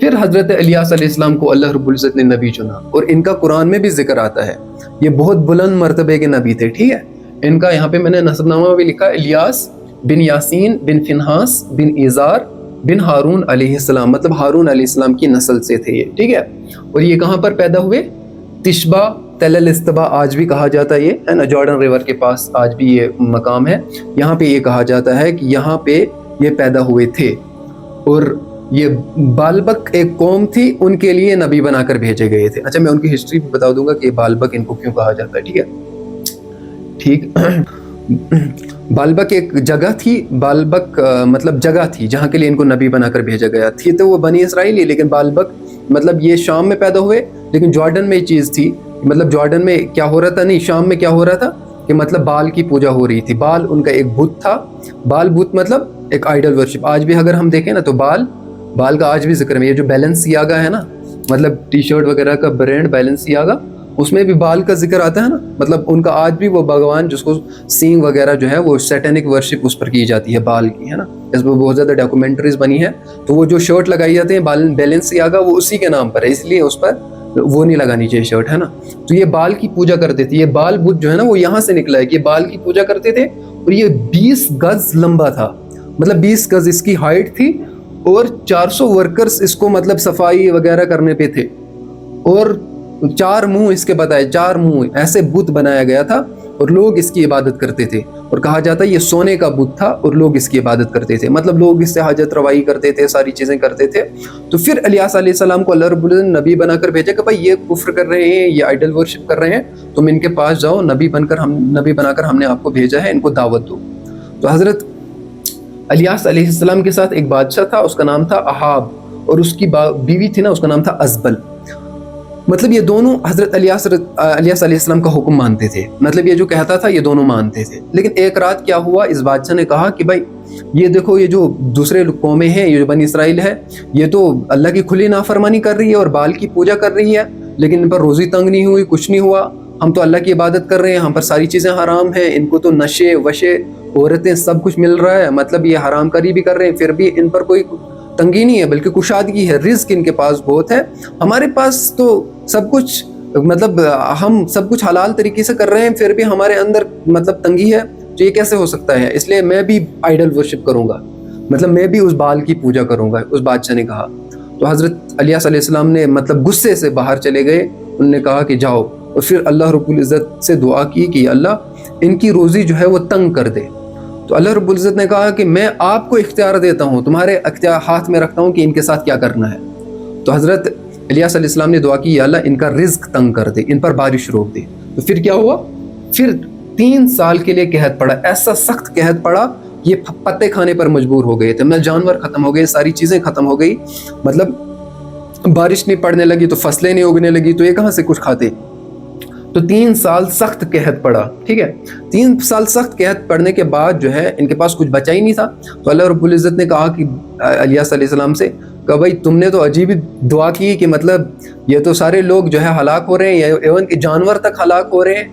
پھر حضرت الیاس علیہ السلام کو اللہ رب العزت نے نبی چنا، اور ان کا قرآن میں بھی ذکر آتا ہے، یہ بہت بلند مرتبے کے نبی تھے، ٹھیک ہے. ان کا یہاں پہ میں نے نسب نامہ بھی لکھا، الیاس بن یاسین بن فنہاس بن ایزار بن ہارون علیہ السلام، مطلب ہارون علیہ السلام کی نسل سے تھے یہ، ٹھیک ہے. اور یہ کہاں پر پیدا ہوئے؟ تشبہ تل الاستبا آج بھی کہا جاتا ہے، یہ ہے نا جارڈن ریور کے پاس آج بھی یہ مقام ہے. یہاں پہ یہ کہا جاتا ہے کہ یہاں پہ یہ پیدا ہوئے تھے، اور یہ بالبک ایک قوم تھی، ان کے لیے نبی بنا کر بھیجے گئے تھے. اچھا میں ان کی ہسٹری بھی بتا دوں گا کہ بالبک ان کو کیوں کہا جاتا ہے، ٹھیک ہے. ٹھیک بالبک ایک جگہ تھی، بالبک مطلب جگہ تھی جہاں کے لیے ان کو نبی بنا کر بھیجا گیا تھی. تو وہ بنی اسرائیل ہی، لیکن بالبک مطلب یہ شام میں پیدا ہوئے، لیکن جارڈن میں یہ چیز تھی، مطلب جارڈن میں کیا ہو رہا تھا، نہیں شام میں کیا ہو رہا تھا کہ مطلب بال کی پوجا ہو رہی تھی. بال ان کا ایک بت تھا، بال بت مطلب ایک آئیڈل ورشپ. آج بھی اگر ہم دیکھیں نا تو بال کا آج بھی ذکر میں، یہ جو بیلنسیاگا ہے نا، مطلب ٹی شرٹ وغیرہ کا برانڈ بیلنسیاگا، اس میں بھی بال کا ذکر آتا ہے نا. مطلب ان کا آج بھی وہ بھگوان جس کو سینگ وغیرہ جو ہے وہ سیٹینک ورشپ اس پر کی جاتی ہے بال کی، ہے نا. اس پر بہت زیادہ ڈاکومنٹریز بنی ہے. تو وہ جو شرٹ لگائی جاتے ہیں بیلنسیاگا، وہ اسی کے نام پر ہے، اس لیے اس پر وہ نہیں لگانی چاہیے شرٹ، ہے نا. تو یہ بال کی پوجا کرتے تھے، یہ بال بت جو ہے نا وہ یہاں سے نکلا ہے کہ یہ بال کی پوجا کرتے تھے. اور یہ 20 گز لمبا تھا، مطلب 20 گز اس کی ہائٹ تھی، اور 400 ورکرز اس کو مطلب صفائی وغیرہ کرنے پہ تھے. اور 4 منہ اس کے بتائے، 4 منہ ایسے بت بنایا گیا تھا، اور لوگ اس کی عبادت کرتے تھے. اور کہا جاتا ہے یہ سونے کا بت تھا، اور لوگ اس کی عبادت کرتے تھے، مطلب لوگ اس سے حاجت روائی کرتے تھے، ساری چیزیں کرتے تھے. تو پھر الیاس علیہ السلام کو اللہ رب العزت نے نبی بنا کر بھیجا کہ بھائی یہ کفر کر رہے ہیں، یہ آئیڈل ورشپ کر رہے ہیں، تم ان کے پاس جاؤ، نبی بنا کر ہم نے آپ کو بھیجا ہے، ان کو دعوت دو. تو حضرت الیاس علیہ السلام کے ساتھ ایک بادشاہ تھا، اس کا نام تھا احاب، اور اس کی بیوی تھی نا، اس کا نام تھا ازبل. مطلب یہ دونوں حضرت الیاس علیہ السلام کا حکم مانتے تھے، مطلب یہ جو کہتا تھا یہ دونوں مانتے تھے. لیکن ایک رات کیا ہوا، اس بادشاہ نے کہا کہ بھائی یہ دیکھو، یہ جو دوسرے قومیں ہیں، یہ جو بنی اسرائیل ہے، یہ تو اللہ کی کھلی نافرمانی کر رہی ہے اور بال کی پوجا کر رہی ہے، لیکن ان پر روزی تنگ نہیں ہوئی، کچھ نہیں ہوا. ہم تو اللہ کی عبادت کر رہے ہیں، ہم پر ساری چیزیں حرام ہیں، ان کو تو نشے وشے عورتیں سب کچھ مل رہا ہے، مطلب یہ حرام کاری بھی کر رہے ہیں، پھر بھی ان پر کوئی تنگی نہیں ہے بلکہ کشادگی ہے، رزق ان کے پاس بہت ہے. ہمارے پاس تو سب کچھ مطلب ہم سب کچھ حلال طریقے سے کر رہے ہیں، پھر بھی ہمارے اندر مطلب تنگی ہے، تو یہ کیسے ہو سکتا ہے؟ اس لیے میں بھی آئیڈل ورشپ کروں گا، مطلب میں بھی اس بال کی پوجا کروں گا، اس بادشاہ نے کہا. تو حضرت الیاس علیہ السلام نے مطلب غصے سے باہر چلے گئے، انہوں نے کہا کہ جاؤ، اور پھر اللہ رب العزت سے دعا کی کہ اللہ ان کی روزی جو ہے وہ تنگ کر دے. تو اللہ رب العزت نے کہا کہ میں آپ کو اختیار دیتا ہوں، تمہارے اختیار ہاتھ میں رکھتا ہوں کہ ان کے ساتھ کیا کرنا ہے. تو حضرت الیاس علیہ السلام نے دعا کی، یا اللہ ان کا رزق تنگ کر دے، ان پر بارش روک دے. تو پھر کیا ہوا، پھر 3 سال کے لیے قحط پڑا، ایسا سخت قحط پڑا، یہ پتے کھانے پر مجبور ہو گئے تھے، مطلب جانور ختم ہو گئے، ساری چیزیں ختم ہو گئی، مطلب بارش نہیں پڑنے لگی تو فصلیں نہیں اگنے لگی، تو یہ کہاں سے کچھ کھاتے. تو 3 سال سخت قحط پڑا، ٹھیک ہے. 3 سال سخت قحط پڑنے کے بعد جو ہے ان کے پاس کچھ بچا ہی نہیں تھا. تو اللہ رب العزت نے کہا کہ الیاس علیہ السلام سے کہ بھائی تم نے تو عجیب دعا کی کہ مطلب یہ تو سارے لوگ جو ہے ہلاک ہو رہے ہیں، ایون کہ جانور تک ہلاک ہو رہے ہیں.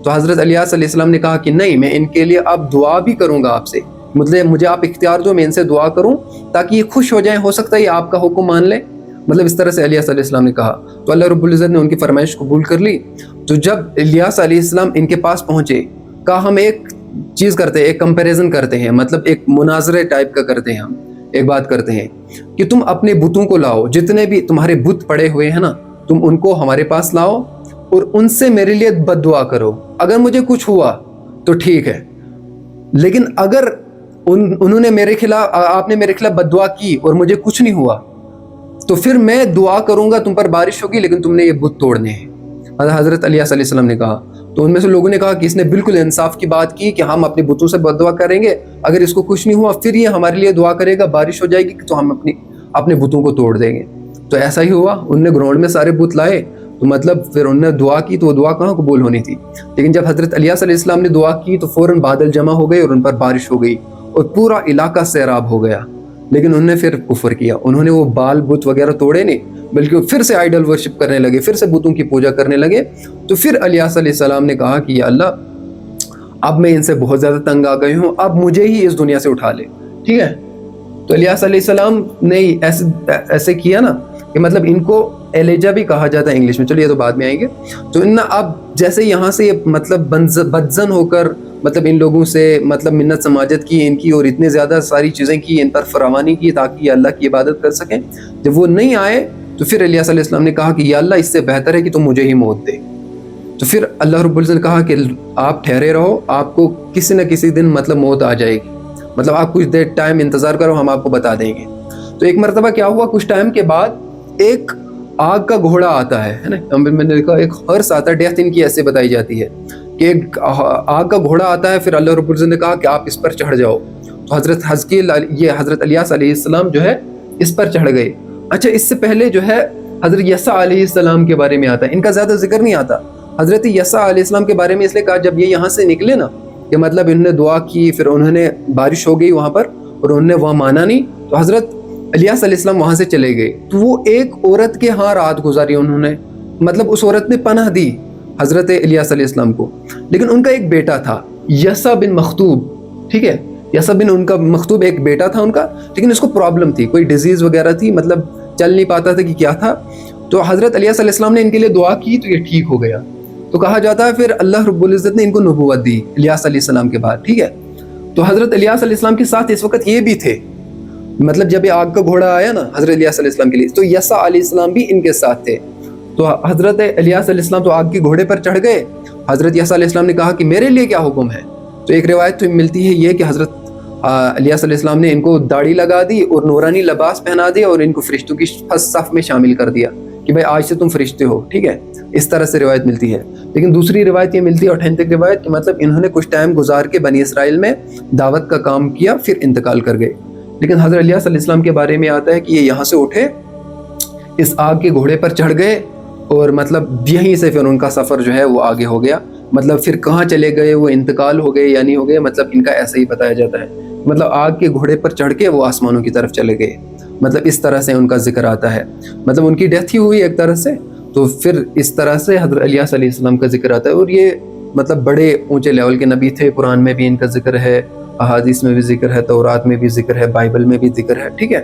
تو حضرت الیاس علیہ السلام نے کہا کہ نہیں، میں ان کے لیے اب دعا بھی کروں گا آپ سے، مطلب مجھے آپ اختیار دو، میں ان سے دعا کروں تاکہ یہ خوش ہو جائیں، ہو سکتا ہے یہ آپ کا حکم مان لیں. مطلب اس طرح سے الیاس علیہ السلام نے کہا. تو اللہ رب العزت نے ان کی فرمائش قبول کر لی. تو جب الیاس علیہ السلام ان کے پاس پہنچے، کہا ہم ایک چیز کرتے ہیں، ایک کمپیریزن کرتے ہیں، مطلب ایک مناظرے ٹائپ کا کرتے ہیں، ہم ایک بات کرتے ہیں کہ تم اپنے بتوں کو لاؤ، جتنے بھی تمہارے بت پڑے ہوئے ہیں نا، تم ان کو ہمارے پاس لاؤ اور ان سے میرے لیے بد دعا کرو. اگر مجھے کچھ ہوا تو ٹھیک ہے، لیکن اگر انہوں نے میرے خلاف، آپ نے میرے خلاف بد دعا کی اور مجھے کچھ نہیں ہوا، تو پھر میں دعا کروں گا، تم پر بارش ہوگی، لیکن تم نے یہ بت توڑنے ہیں. حضرت الیاس علیہ السلام نے کہا. تو ان میں سے لوگوں نے کہا کہ اس نے بالکل انصاف کی بات کی کہ ہم اپنے بتوں سے بد دعا کریں گے، اگر اس کو کچھ نہیں ہوا پھر یہ ہمارے لیے دعا کرے گا، بارش ہو جائے گی تو ہم اپنے بتوں کو توڑ دیں گے. تو ایسا ہی ہوا، ان نے گراؤنڈ میں سارے بت لائے، تو مطلب پھر انہوں نے دعا کی تو وہ دعا کہاں قبول ہونی تھی. لیکن جب حضرت الیاس علیہ السلام نے دعا کی تو فوراً بادل جمع ہو گئے اور ان پر بارش ہو گئی اور پورا علاقہ سیراب ہو گیا. لیکن انہوں نے پھر کفر کیا، انہوں نے وہ بال بت وغیرہ توڑے نہیں، بلکہ پھر سے آئیڈل ورشپ کرنے لگے، پھر سے بتوں کی پوجا کرنے لگے. تو پھر الیاس علیہ السلام نے کہا کہ یا اللہ اب میں ان سے بہت زیادہ تنگ آ گئے ہوں، اب مجھے ہی اس دنیا سے اٹھا لے، ٹھیک ہے. تو الیاس علیہ السلام نے ایسے کیا نا، کہ مطلب ان کو ایلیجا بھی کہا جاتا ہے انگلش میں، چلو یہ تو بعد میں آئیں گے. تو ان اب جیسے یہاں سے مطلب بدزن ہو کر مطلب ان لوگوں سے مطلب منت سماجت کی ان کی، اور اتنے زیادہ ساری چیزیں کی، ان پر فراوانی کی تاکہ یہ اللہ کی عبادت کر سکیں. جب وہ نہیں آئے تو پھر الیاس علیہ السلام نے کہا کہ یا اللہ اس سے بہتر ہے کہ تم مجھے ہی موت دے. تو پھر اللہ رب العزت نے کہا کہ آپ ٹھہرے رہو، آپ کو کسی نہ کسی دن مطلب موت آ جائے گی، مطلب آپ کچھ دیر ٹائم انتظار کرو، ہم آپ کو بتا دیں گے. تو ایک مرتبہ کیا ہوا، کچھ ٹائم کے بعد ایک آگ کا گھوڑا آتا ہے نا، میں نے دیکھا ایک ہرس آتا ہے، ڈیتھ ان کی ایسے بتائی جاتی ہے کہ ایک آگ کا گھوڑا آتا ہے. پھر اللہ رب العزت نے کہا کہ آپ اس پر چڑھ جاؤ. تو حضرت حزقیل، یہ حضرت الیاس علیہ السلام جو ہے اس پر چڑھ گئے. اچھا اس سے پہلے جو ہے حضرت یسع علیہ السلام کے بارے میں آتا ہے، ان کا زیادہ ذکر نہیں آتا. حضرت یسع علیہ السلام کے بارے میں اس لیے کہا جب یہ یہاں سے نکلے نا کہ مطلب انہوں نے دعا کی، پھر انہوں نے بارش ہو گئی وہاں پر اور انہوں نے وہاں مانا نہیں، تو حضرت الیاس علیہ السلام وہاں سے چلے گئے. تو وہ ایک عورت کے ہاں رات گزاری انہوں نے، مطلب اس عورت نے پناہ دی حضرت الیاس علیہ السلام کو. لیکن ان کا ایک بیٹا تھا یسع بن مختوب، ٹھیک ہے، یسع بن ان کا مختوب ایک بیٹا تھا ان کا، لیکن اس کو پرابلم تھی، کوئی ڈیزیز وغیرہ تھی، مطلب چل نہیں پاتا تھا کہ کیا تھا. تو حضرت الیاس علیہ السلام نے ان کے لیے دعا کی تو یہ ٹھیک ہو گیا. تو کہا جاتا ہے پھر اللہ رب العزت نے ان کو نبوت دی الیاس علیہ السلام کے بعد، ٹھیک ہے. تو حضرت الیاس علیہ السلام کے ساتھ اس وقت یہ بھی تھے، مطلب جب یہ آگ کا گھوڑا آیا نا حضرت الیاس علیہ السلام کے لیے، تو یسع علیہ السلام بھی ان کے ساتھ تھے. تو حضرت الیاس علیہ السلام تو آگ کے گھوڑے پر چڑھ گئے. حضرت یسع علیہ السلام نے کہا کہ میرے لیے کیا حکم ہے. تو ایک روایت تو ملتی ہے یہ کہ حضرت الیاس علیہ السلام نے ان کو داڑھی لگا دی اور نورانی لباس پہنا دیا اور ان کو فرشتوں کی صف میں شامل کر دیا کہ بھائی آج سے تم فرشتے ہو، ٹھیک ہے. اس طرح سے روایت ملتی ہے. لیکن دوسری روایت یہ ملتی ہے اوتھینٹک روایت کہ مطلب انہوں نے کچھ ٹائم گزار کے بنی اسرائیل میں دعوت کا کام کیا، پھر انتقال کر گئے. لیکن حضرت الیاس علیہ السلام کے بارے میں آتا ہے کہ یہ یہاں سے اٹھے، اس آگ کے گھوڑے پر چڑھ گئے اور مطلب یہیں سے پھر ان کا سفر جو ہے وہ آگے ہو گیا. مطلب پھر کہاں چلے گئے، وہ انتقال ہو گئے یا نہیں ہو گئے، مطلب ان کا ایسا ہی بتایا جاتا ہے. مطلب آگ کے گھوڑے پر چڑھ کے وہ آسمانوں کی طرف چلے گئے، مطلب اس طرح سے ان کا ذکر آتا ہے. مطلب ان کی ڈیتھ ہی ہوئی ایک طرح سے، تو پھر اس طرح سے حضرت الیاس علیہ السلام کا ذکر آتا ہے. اور یہ مطلب بڑے اونچے لیول کے نبی تھے، قرآن میں بھی ان کا ذکر ہے، احادیث میں بھی ذکر ہے، تورات میں بھی ذکر ہے، بائبل میں بھی ذکر ہے، ٹھیک ہے.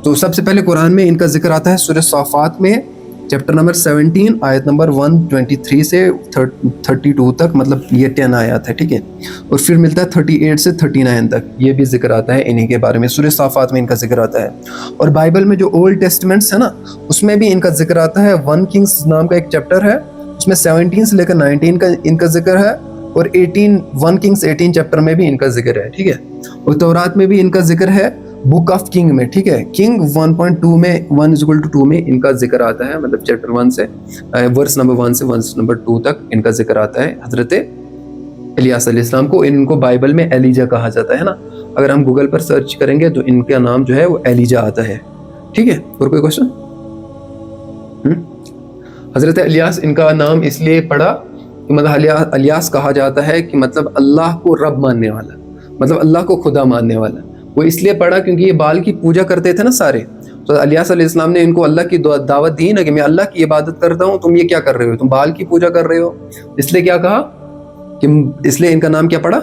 تو سب سے پہلے قرآن میں ان کا ذکر آتا ہے سورہ صافات میں، چیپٹر نمبر 17 آیت نمبر 123 سے 32 تک، مطلب یہ 10 آیات ہے، ٹھیک ہے. اور پھر ملتا ہے 38 سے 39 تک، یہ بھی ذکر آتا ہے انہی کے بارے میں. سورہ صافات میں ان کا ذکر آتا ہے. اور بائبل میں جو اولڈ ٹیسٹمنٹس ہے نا اس میں بھی ان کا ذکر آتا ہے. 1 کنگز نام کا ایک چیپٹر ہے، اس میں 17 سے لے کر 19 کا ان کا ذکر ہے. اور 1 کنگز 18 چیپٹر میں بھی ان کا ذکر ہے، ٹھیک ہے. اور تورات میں بھی ان کا ذکر ہے بک آف کنگ میں، ٹھیک ہے. کنگ 1.2 میں 1:2 میں ان کا ذکر آتا ہے، مطلب چیپٹر 1 سے ورس نمبر 1 سے ورس نمبر 2 تک ان کا ذکر آتا ہے حضرت الیاس علیہ السلام کو. ان کو بائبل میں ایلیجا کہا جاتا ہے نا، اگر ہم گوگل پر سرچ کریں گے تو ان کا نام جو ہے وہ ایلیجا آتا ہے، ٹھیک ہے. اور کوئی کوشچن؟ حضرت الیاس ان کا نام اس لیے پڑا کہ مطلب الیاس کہا جاتا ہے کہ مطلب اللہ کو رب ماننے والا، مطلب اللہ کو خدا ماننے والا. وہ اس لیے پڑھا کیونکہ یہ بال کی پوجا کرتے تھے نا سارے. تو الیاس علیہ السلام نے ان کو اللہ کی دعوت دی نا کہ میں اللہ کی عبادت کرتا ہوں، تم یہ کیا کر رہے ہو، تم بال کی پوجا کر رہے ہو. اس لیے کیا کہا کہ اس لیے ان کا نام کیا پڑا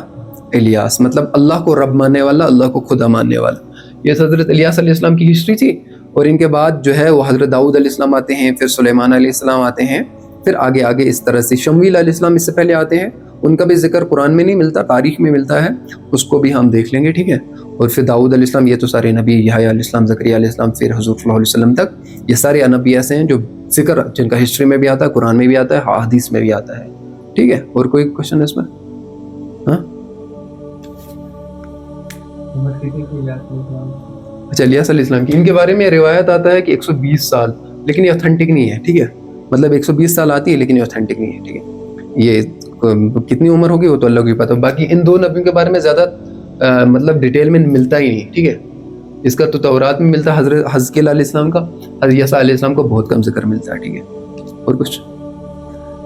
الیاس، مطلب اللہ کو رب ماننے والا، اللہ کو خدا ماننے والا. یہ حضرت الیاس علیہ السلام کی ہسٹری تھی. اور ان کے بعد جو ہے وہ حضرت داؤد علیہ السلام آتے ہیں، پھر سلیمان علیہ السلام آتے ہیں، پھر آگے آگے اس طرح سے شمویل علیہ السلام اس سے پہلے آتے ہیں. ان کا بھی ذکر قرآن میں نہیں ملتا، تاریخ میں ملتا ہے، اس کو بھی ہم دیکھ لیں گے، ٹھیک ہے. اور پھر داؤد علیہ السلام، یہ تو سارے نبی، یحییٰ علیہ السلام، زکریا علیہ السلام، پھر حضور صلی اللہ علیہ وسلم تک، یہ سارے نبی ایسے ہیں جو ذکر جن کا ہسٹری میں بھی آتا ہے، قرآن میں بھی آتا ہے، حدیث میں بھی آتا ہے، ٹھیک ہے. اور کوئی کوشچن اس میں؟ ہاں اچھا، الیاس علیہ السلام کی ان کے بارے میں روایت آتا ہے کہ 120 سال، لیکن یہ اوتھینٹک نہیں ہے، ٹھیک ہے. مطلب 120 سال آتی ہے لیکن یہ اوتھینٹک نہیں ہے، ٹھیک ہے. یہ کتنی عمر ہوگی وہ تو اللہ کو ہی پتہ. باقی ان دو نبیوں کے بارے میں زیادہ مطلب ڈیٹیل میں ملتا ہی نہیں، ٹھیک ہے. اس کا تو تورات میں ملتا ہے، حضرت حزقیل علیہ السلام کا، حضرت یسع علیہ السلام کو بہت کم ذکر ملتا ہے، ٹھیک ہے. اور کچھ؟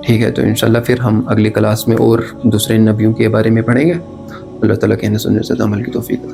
ٹھیک ہے. تو انشاءاللہ پھر ہم اگلی کلاس میں اور دوسرے نبیوں کے بارے میں پڑھیں گے. اللہ تعالیٰ کہنے سننے سے عمل کی توفیق.